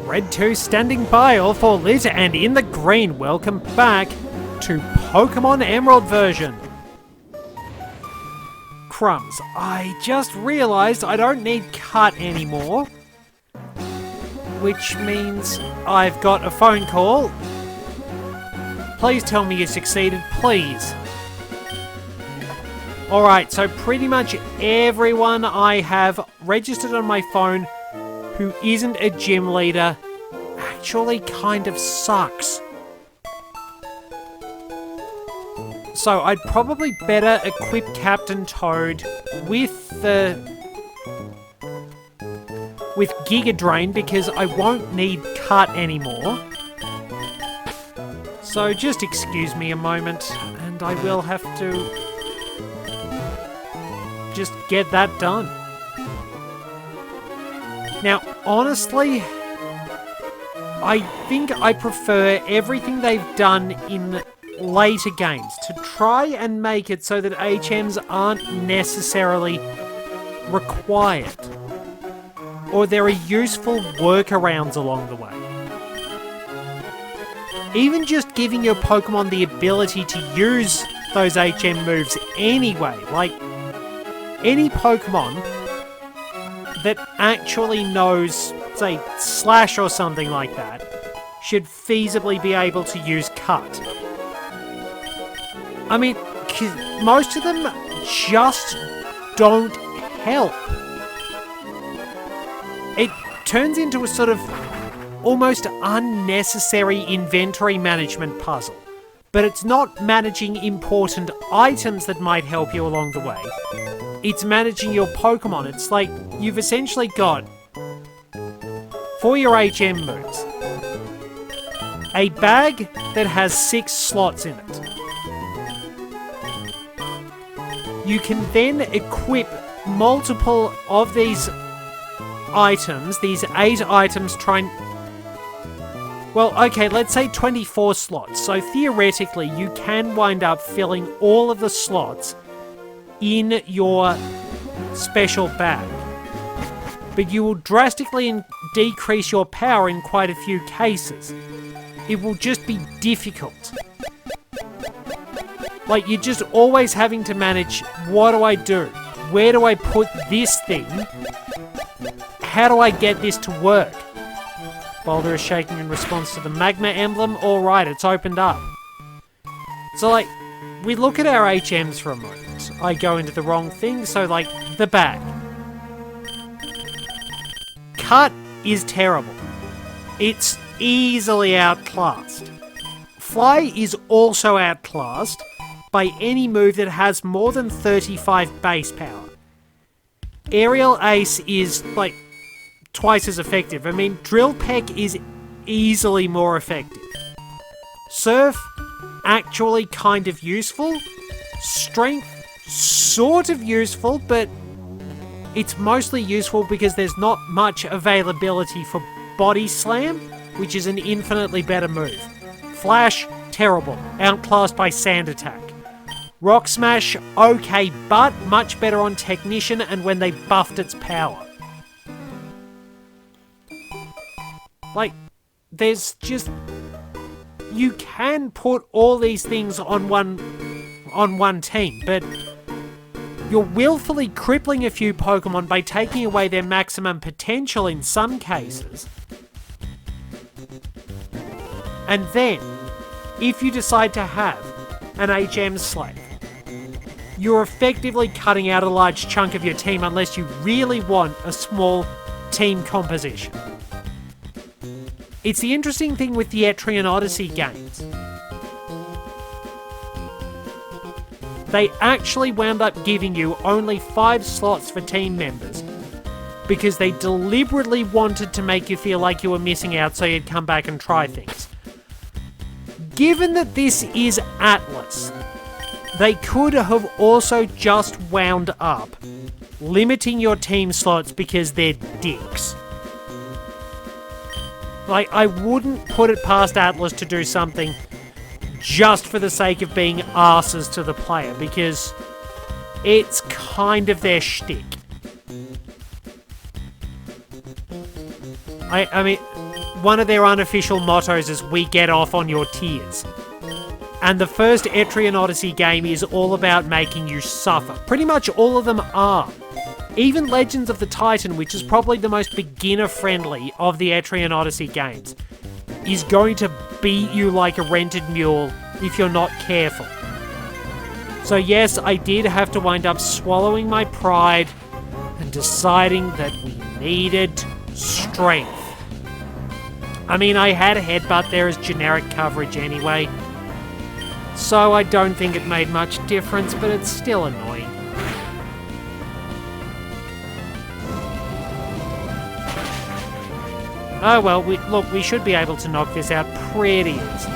Red 2 standing by, all for lit, and in the green. Welcome back to Pokemon Emerald version. Crumbs, I just realised I don't need cut anymore. Which means I've got a phone call. Please tell me you succeeded, please. Alright, so pretty much everyone I have registered on my phone who isn't a gym leader actually kind of sucks. So I'd probably better equip Captain Toad with Giga Drain because I won't need cut anymore. So just excuse me a moment and I will have to just get that done. Now, honestly, I think I prefer everything they've done in later games to try and make it so that HMs aren't necessarily required, or there are useful workarounds along the way. Even just giving your Pokemon the ability to use those HM moves anyway, like any Pokemon that actually knows, say, Slash or something like that, should feasibly be able to use Cut. I mean, most of them just don't help. It turns into a sort of almost unnecessary inventory management puzzle. But it's not managing important items that might help you along the way. It's managing your Pokemon. It's like you've essentially got, for your HM moves, a bag that has 6 slots in it. You can then equip multiple of these items, these 8 items, well, okay, let's say 24 slots. So theoretically, you can wind up filling all of the slots in your special bag. But you will drastically decrease your power in quite a few cases. It will just be difficult. Like, you're just always having to manage, what do I do? Where do I put this thing? How do I get this to work? Boulder is shaking in response to the Magma emblem. Alright, it's opened up. So, like, we look at our HMs for a moment. I go into the wrong thing, so, like, the bag. Cut is terrible. It's easily outclassed. Fly is also outclassed by any move that has more than 35 base power. Aerial Ace is, like, twice as effective. I mean, Drill Peck is easily more effective. Surf, actually kind of useful. Strength, sort of useful, but it's mostly useful because there's not much availability for Body Slam, which is an infinitely better move. Flash, terrible, outclassed by Sand Attack. Rock Smash, okay, but much better on Technician and when they buffed its power. Like, there's just... You can put all these things on one team, but you're willfully crippling a few Pokemon by taking away their maximum potential in some cases. And then, if you decide to have an HM slave, you're effectively cutting out a large chunk of your team unless you really want a small team composition. It's the interesting thing with the Etrian Odyssey games. They actually wound up giving you only 5 slots for team members because they deliberately wanted to make you feel like you were missing out so you'd come back and try things. Given that this is Atlas, they could have also just wound up limiting your team slots because they're dicks. Like, I wouldn't put it past Atlas to do something just for the sake of being asses to the player, because it's kind of their shtick. I mean, one of their unofficial mottos is "We get off on your tears." And the first Etrian Odyssey game is all about making you suffer. Pretty much all of them are. Even Legends of the Titan, which is probably the most beginner-friendly of the Etrian Odyssey games, is going to beat you like a rented mule if you're not careful. So yes, I did have to wind up swallowing my pride and deciding that we needed strength. I mean, I had a headbutt there as generic coverage anyway, so I don't think it made much difference, but it's still annoying. Oh well, we should be able to knock this out pretty easily.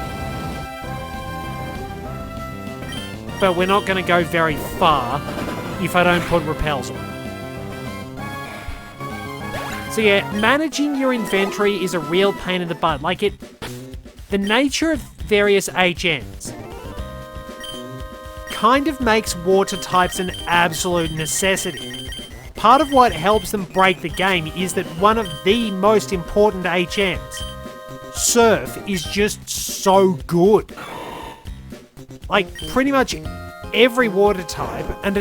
But we're not going to go very far if I don't put repels on. So yeah, managing your inventory is a real pain in the butt. The nature of various HMs kind of makes water types an absolute necessity. Part of what helps them break the game is that one of the most important HMs, Surf, is just so good. Pretty much every water type, and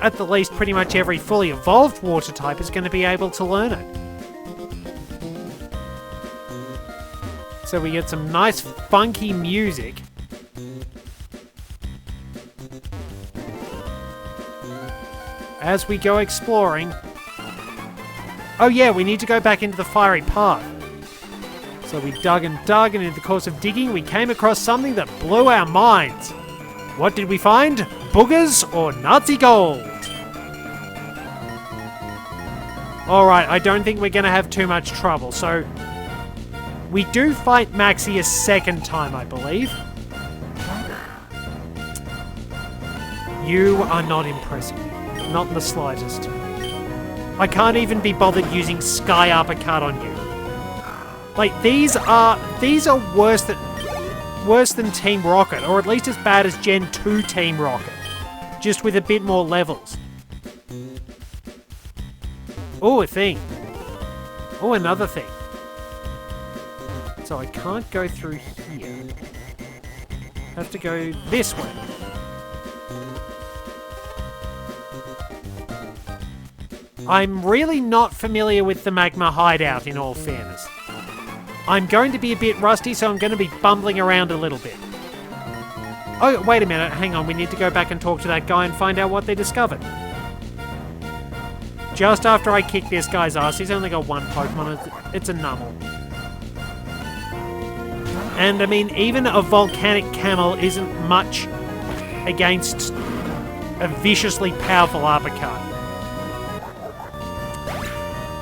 at the least pretty much every fully evolved water type, is going to be able to learn it. So we get some nice funky music. As we go exploring. Oh yeah, we need to go back into the fiery path. So we dug, and in the course of digging, we came across something that blew our minds. What did we find? Boogers or Nazi gold? Alright, I don't think we're going to have too much trouble, so we do fight Maxi a second time, I believe. You are not impressive. Not in the slightest. I can't even be bothered using Sky Uppercut on you. These are worse than Team Rocket, or at least as bad as Gen 2 Team Rocket, just with a bit more levels. Oh, a thing. Oh, another thing. So I can't go through here. Have to go this way. I'm really not familiar with the Magma hideout, in all fairness. I'm going to be a bit rusty, so I'm going to be bumbling around a little bit. Oh, wait a minute, hang on, we need to go back and talk to that guy and find out what they discovered. Just after I kick this guy's ass, he's only got one Pokemon, it's a Numel. And I mean, even a volcanic camel isn't much against a viciously powerful uppercut.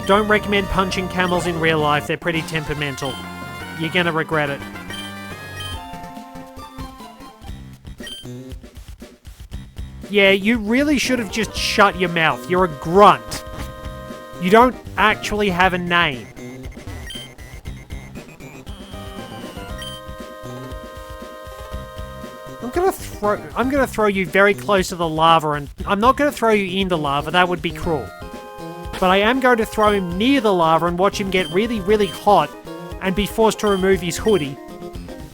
Don't recommend punching camels in real life, they're pretty temperamental. You're gonna regret it. Yeah, you really should have just shut your mouth. You're a grunt. You don't actually have a name. I'm gonna throw you very close to the lava, and I'm not gonna throw you into lava, that would be cruel. But I am going to throw him near the lava and watch him get really, really hot and be forced to remove his hoodie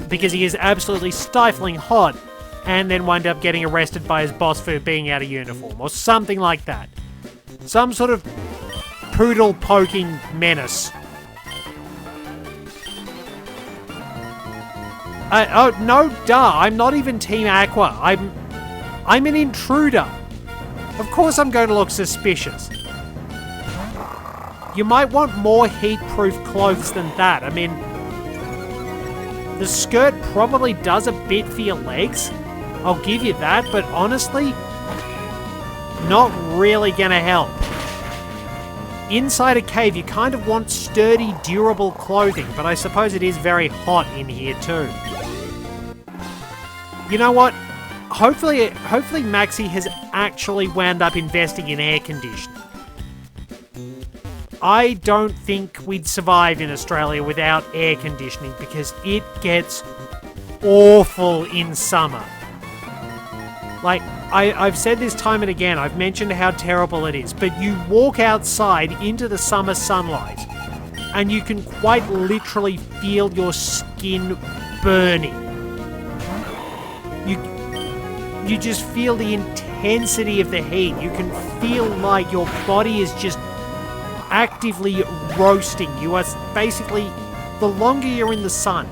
because he is absolutely stifling hot, and then wind up getting arrested by his boss for being out of uniform or something like that. Some sort of poodle poking menace. Oh, no, duh, I'm not even Team Aqua. I'm an intruder. Of course I'm going to look suspicious. You might want more heat-proof clothes than that. I mean, the skirt probably does a bit for your legs. I'll give you that, but honestly, not really gonna help. Inside a cave, you kind of want sturdy, durable clothing, but I suppose it is very hot in here too. You know what? Hopefully Maxi has actually wound up investing in air conditioning. I don't think we'd survive in Australia without air conditioning because it gets awful in summer. Like, I've said this time and again, I've mentioned how terrible it is, but you walk outside into the summer sunlight, and you can quite literally feel your skin burning. You just feel the intensity of the heat. You can feel like your body is just actively roasting. You are basically, the longer you're in the sun,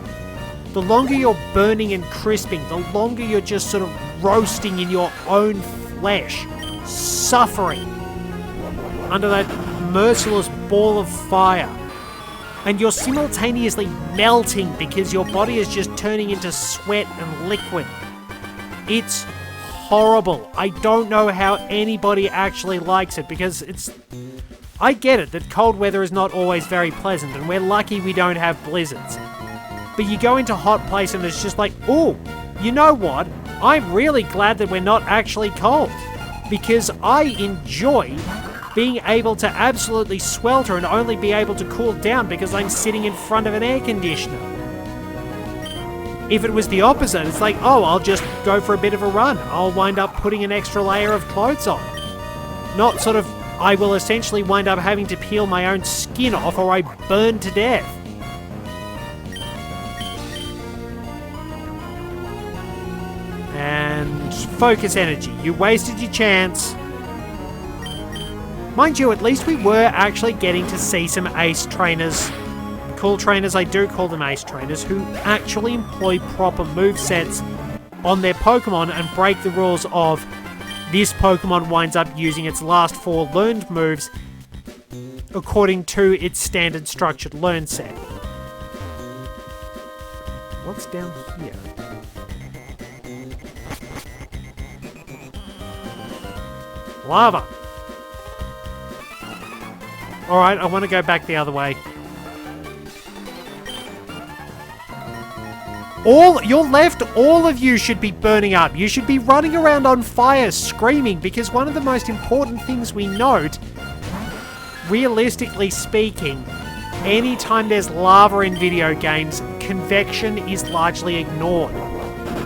the longer you're burning and crisping, the longer you're just sort of roasting in your own flesh, suffering under that merciless ball of fire. And you're simultaneously melting because your body is just turning into sweat and liquid. It's horrible. I don't know how anybody actually likes it because I get it that cold weather is not always very pleasant and we're lucky we don't have blizzards. But you go into a hot place and it's just like, oh, you know what? I'm really glad that we're not actually cold because I enjoy being able to absolutely swelter and only be able to cool down because I'm sitting in front of an air conditioner. If it was the opposite, it's like, oh, I'll just go for a bit of a run. I'll wind up putting an extra layer of clothes on. Not sort of, I will essentially wind up having to peel my own skin off or I burn to death. And focus energy. You wasted your chance. Mind you, at least we were actually getting to see some ace trainers. Cool trainers, I do call them ace trainers, who actually employ proper movesets on their Pokemon and break the rules of this Pokemon winds up using its last 4 learned moves according to its standard structured learn set. What's down here? Lava! Alright, I want to go back the other way. You're left, all of you should be burning up. You should be running around on fire, screaming, because one of the most important things we note, realistically speaking, anytime there's lava in video games, convection is largely ignored.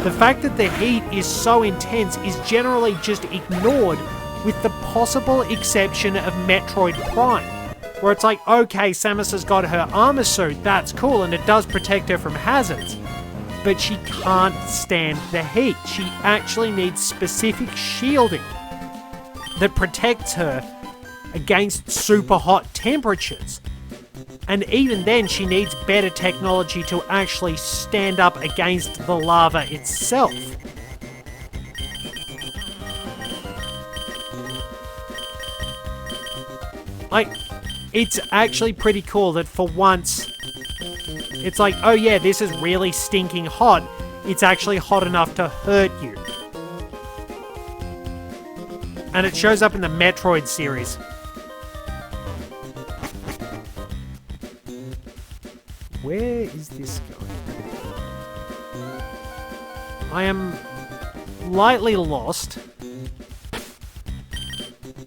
The fact that the heat is so intense is generally just ignored, with the possible exception of Metroid Prime, where it's like, okay, Samus has got her armor suit, that's cool, and it does protect her from hazards. But she can't stand the heat. She actually needs specific shielding that protects her against super hot temperatures. And even then, she needs better technology to actually stand up against the lava itself. Like, it's actually pretty cool that for once, it's like, oh yeah, this is really stinking hot. It's actually hot enough to hurt you. And it shows up in the Metroid series. Where is this going? I am lightly lost.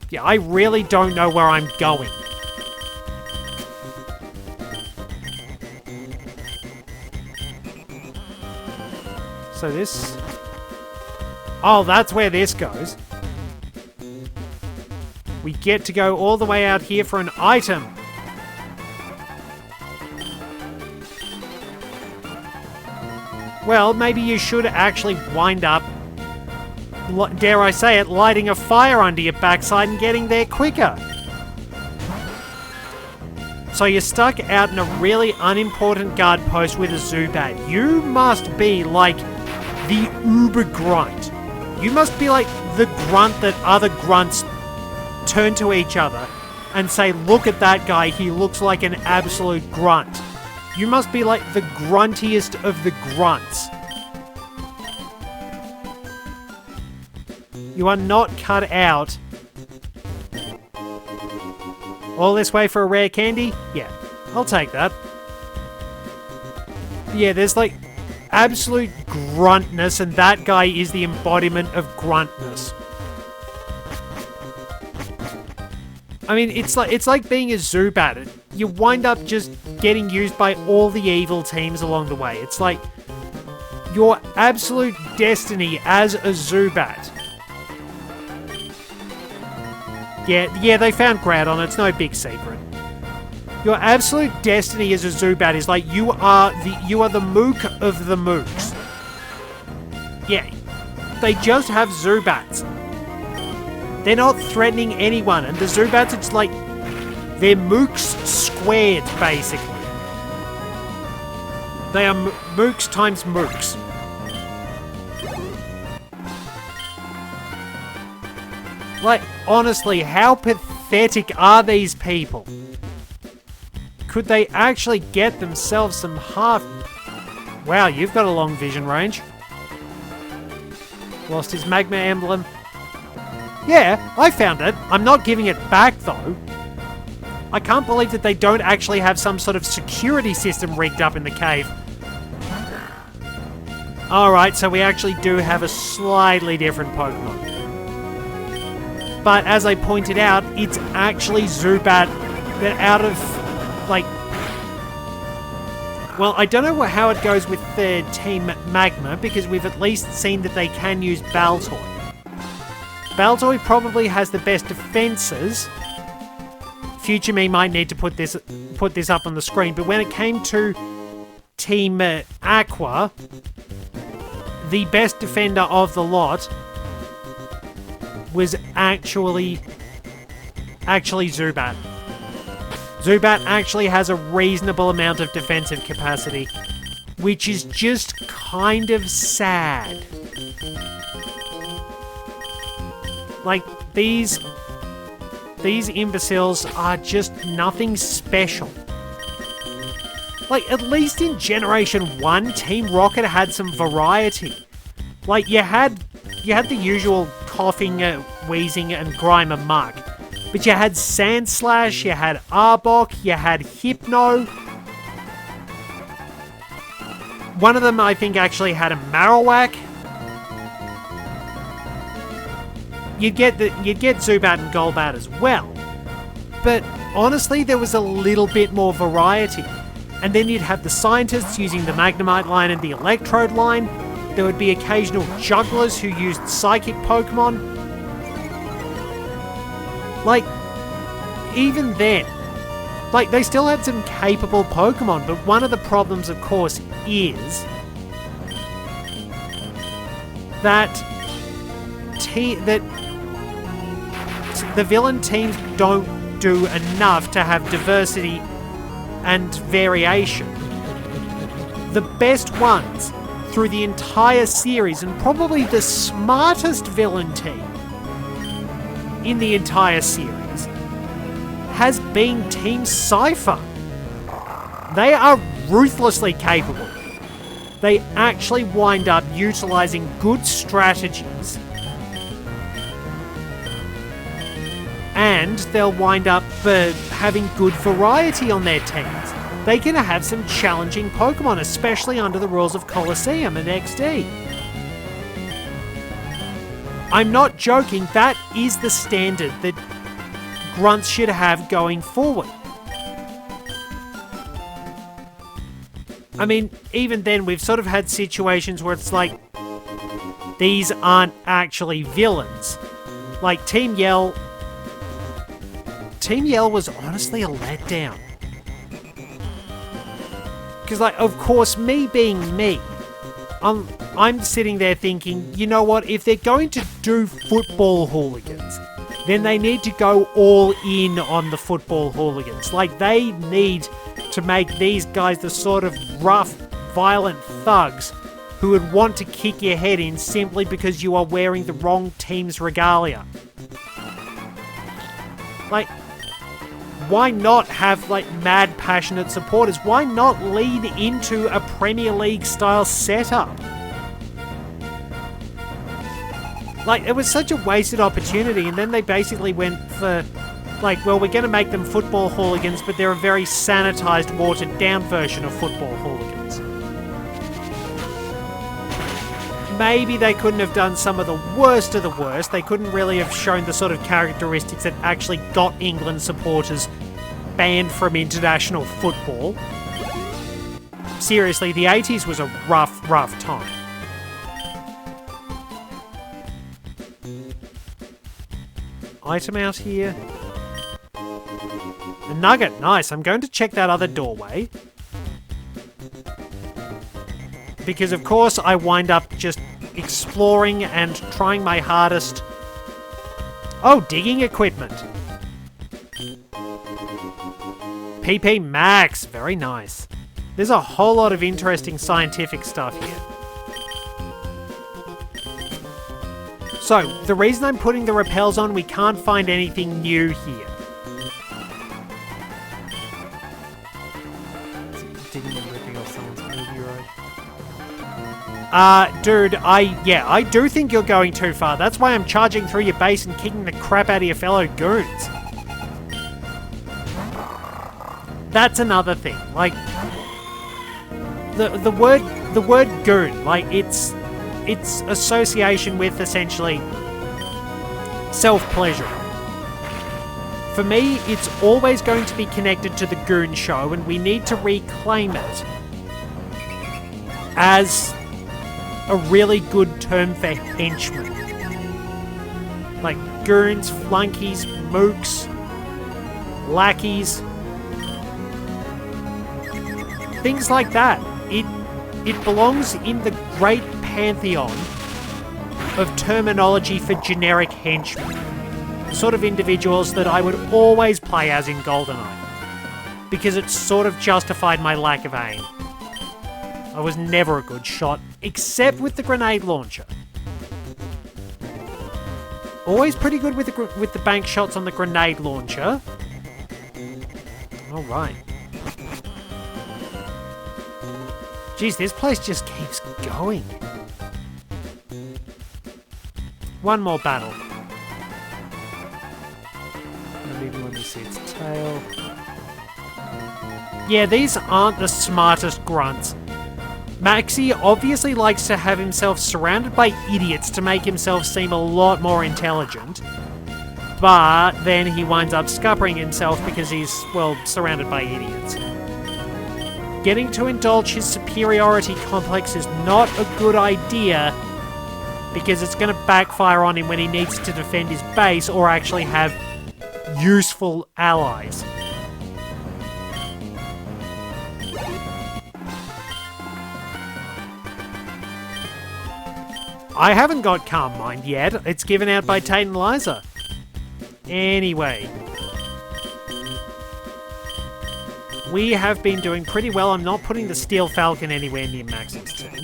Yeah, I really don't know where I'm going. So this... Oh, that's where this goes. We get to go all the way out here for an item. Well, maybe you should actually wind up, dare I say it, lighting a fire under your backside and getting there quicker. So you're stuck out in a really unimportant guard post with a Zubat. You must be like the uber grunt. You must be like the grunt that other grunts turn to each other and say, look at that guy, he looks like an absolute grunt. You must be like the gruntiest of the grunts. You are not cut out. All this way for a rare candy? Yeah, I'll take that. Yeah, there's like absolute gruntness, and that guy is the embodiment of gruntness. I mean, it's like being a Zubat. You wind up just getting used by all the evil teams along the way. It's like your absolute destiny as a Zubat Yeah, they found Groudon. It's no big secret. Your absolute destiny as a Zubat is like you are the Mook of the Mooks. Yeah, they just have Zubats. They're not threatening anyone, and the Zubats, it's like they're Mooks squared, basically. They are Mooks times Mooks. Like, honestly, how pathetic are these people? Could they actually get themselves some half... Wow, you've got a long vision range. Lost his Magma emblem. Yeah, I found it. I'm not giving it back, though. I can't believe that they don't actually have some sort of security system rigged up in the cave. Alright, so we actually do have a slightly different Pokemon. But as I pointed out, it's actually Zubat that out of, like... Well, I don't know how it goes with the Team Magma, because we've at least seen that they can use Baltoy. Baltoy probably has the best defenses. Future me might need to put this up on the screen, but when it came to Team Aqua, the best defender of the lot was actually Zubat. Zubat actually has a reasonable amount of defensive capacity, which is just kind of sad. Like, these imbeciles are just nothing special. Like, at least in Generation 1, Team Rocket had some variety. Like, you had the usual coughing, wheezing, and Grimer Muck. But you had Sandslash, you had Arbok, you had Hypno. One of them, I think, actually had a Marowak. You'd get Zubat and Golbat as well. But honestly, there was a little bit more variety. And then you'd have the scientists using the Magnemite line and the Electrode line. There would be occasional jugglers who used Psychic Pokemon. Like, even then, like, they still had some capable Pokemon, but one of the problems, of course, is that the villain teams don't do enough to have diversity and variation. The best ones through the entire series, and probably the smartest villain team in the entire series, has been Team Cypher. They are ruthlessly capable. They actually wind up utilizing good strategies, and they'll wind up having good variety on their teams. They can have some challenging Pokemon, especially under the rules of Colosseum and XD. I'm not joking, that is the standard that Grunts should have going forward. I mean, even then, we've sort of had situations where it's like, these aren't actually villains. Like, Team Yell was honestly a letdown. Because, like, of course, me being me, I'm sitting there thinking, you know what, if they're going to do football hooligans, then they need to go all in on the football hooligans. Like, they need to make these guys the sort of rough, violent thugs who would want to kick your head in simply because you are wearing the wrong team's regalia. Like, why not have, like, mad, passionate supporters? Why not lean into a Premier League-style setup? Like, it was such a wasted opportunity, and then they basically went for, like, well, we're going to make them football hooligans, but they're a very sanitized, watered-down version of football hooligans. Maybe they couldn't have done some of the worst of the worst. They couldn't really have shown the sort of characteristics that actually got England supporters banned from international football. Seriously, the 80s was a rough, rough time. item out here. A nugget, nice. I'm going to check that other doorway. Because of course I wind up just exploring and trying my hardest. Oh, digging equipment. PP Max, very nice. There's a whole lot of interesting scientific stuff here. So, the reason I'm putting the rappels on, we can't find anything new here. Digging and ripping off someone's movie road. Dude, I do think you're going too far. That's why I'm charging through your base and kicking the crap out of your fellow goons. That's another thing. Like, the word goon, like, its association with essentially self-pleasure. For me, it's always going to be connected to the goon show, and we need to reclaim it as a really good term for henchmen. Like goons, flunkies, mooks, lackeys, things like that. It belongs in the great pantheon of terminology for generic henchmen. The sort of individuals that I would always play as in GoldenEye. Because it sort of justified my lack of aim. I was never a good shot, except with the grenade launcher. Always pretty good with the bank shots on the grenade launcher. Alright. Jeez, this place just keeps going. One more battle. And even when we see its tail. Yeah, these aren't the smartest grunts. Maxi obviously likes to have himself surrounded by idiots to make himself seem a lot more intelligent. But then he winds up scuppering himself because he's, well, surrounded by idiots. Getting to indulge his superiority complex is not a good idea because it's going to backfire on him when he needs to defend his base or actually have useful allies. I haven't got Calm Mind yet. It's given out by Tate and Liza. Anyway. We have been doing pretty well. I'm not putting the Steel Falcon anywhere near Max's team.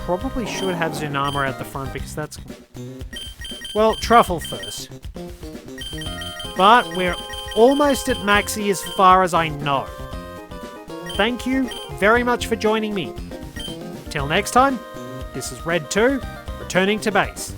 Probably should have Zunama at the front because that's... Well, Truffle first. But we're almost at Maxi as far as I know. Thank you very much for joining me. Till next time, this is Red 2, returning to base.